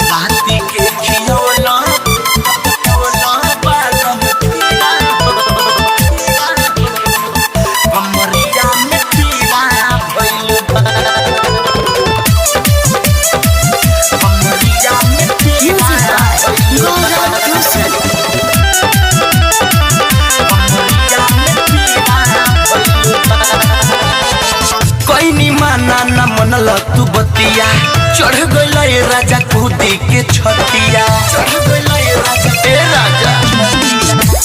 राती के खियौना बालम कमरिया में पीला भइल बा कमरिया में पीला कोई माना न मनल तू बतिया चढ़ गइल राजा कूदी के छतिया चढ़ गइल राजा ए राजा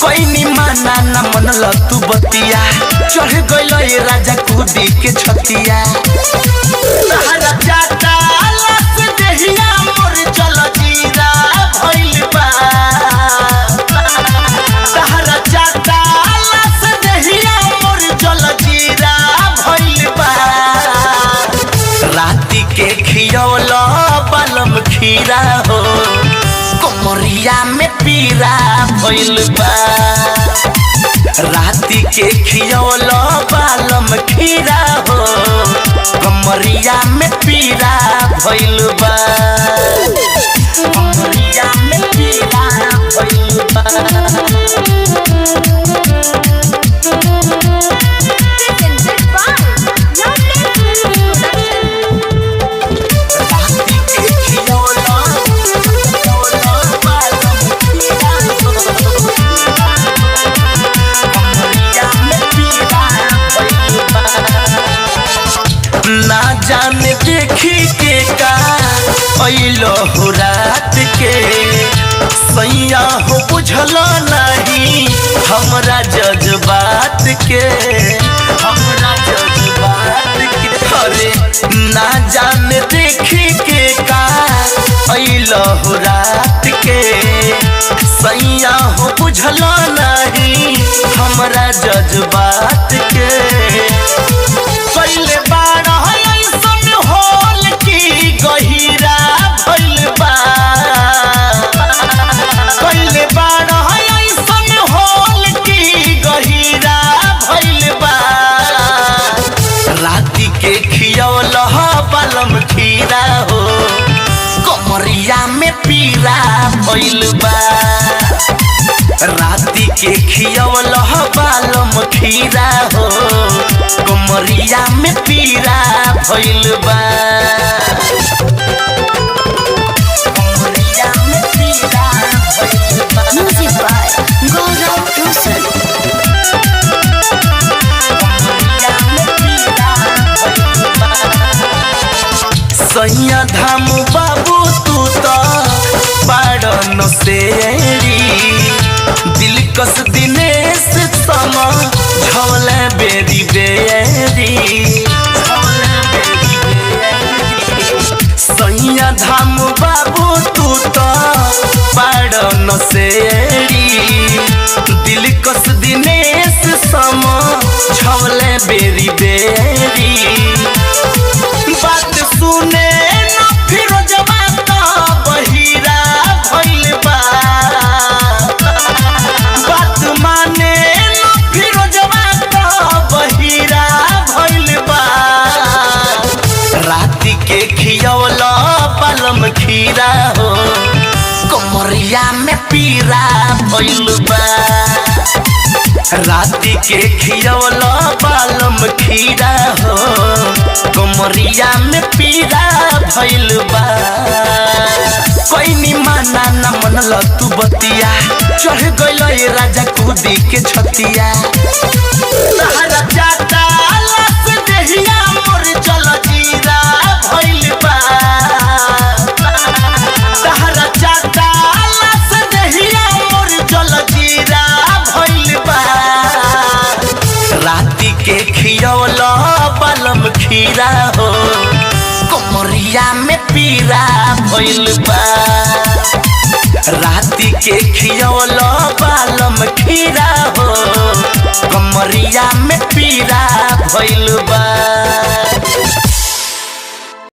कोई माना न मनल तू बतिया चढ़ गइल राजा कूदी के छतिया तहरा जाता लस देहिया मोर चल जीरा भइल बा तहरा जाता लस देहिया मोर चल जीरा भइल बा राती के खियौला बालम खीरा हो कमरिया में पीरा भइल बा राती के खियौला बालम खीरा हो कमरिया में पीरा भइल बा कमरिया में पीरा भइल बा ना जाने देखी के का अइलो हो रात के सैया हो बुझल नहीं हमरा जज्बात के हमरा जज्बात के अरे ना जाने देखी के का अइलो हो रात के सैया हो बुझल नहीं हमरा जज्बात के पहले बार ऐसन होल की गहिरा भइल बा पहले बार ऐसन होल की गहिरा भइल बा राती के खियौल बालम खीरा हो कमरिया में पीरा भइल बा राती के खियौल बालम खीरा हो कमरिया में पीरा भइल बा कमरिया में पीरा भइल बा Music by Gaurav Rosal. कमरिया में पीरा भइल बा सैया धाम बाबू तू तो बाड़न सेरी दिल कस दिनेश समा झोले बेरी बेरी सैया धाम बाबू तू तो बाड़न सेरी दिल कस दिनेश समा झोले बेरी बेरी बात सुने न फिर जवान बहिरा भइल बा बात माने न फिर जवान बहिरा भइल बा राती के खियौला बालम खीरा हो कमरिया में पीरा भइल बा राती के खियौला बालम खीरा हो कमरिया में पीरा भइल बा कोई माना न मनल तू बतिया चढ़ गइल राजा कूदी के छतिया तहरा जाता लस देहिया मोर चल जीरा भइल बा तहरा जाता लस देहिया मोर चल जीरा भइल बा राती के खियौला बालम खीरा हो कमरिया में पीरा भइल बा राती के खियौला बालम खीरा हो कमरिया में पीरा भइल बा।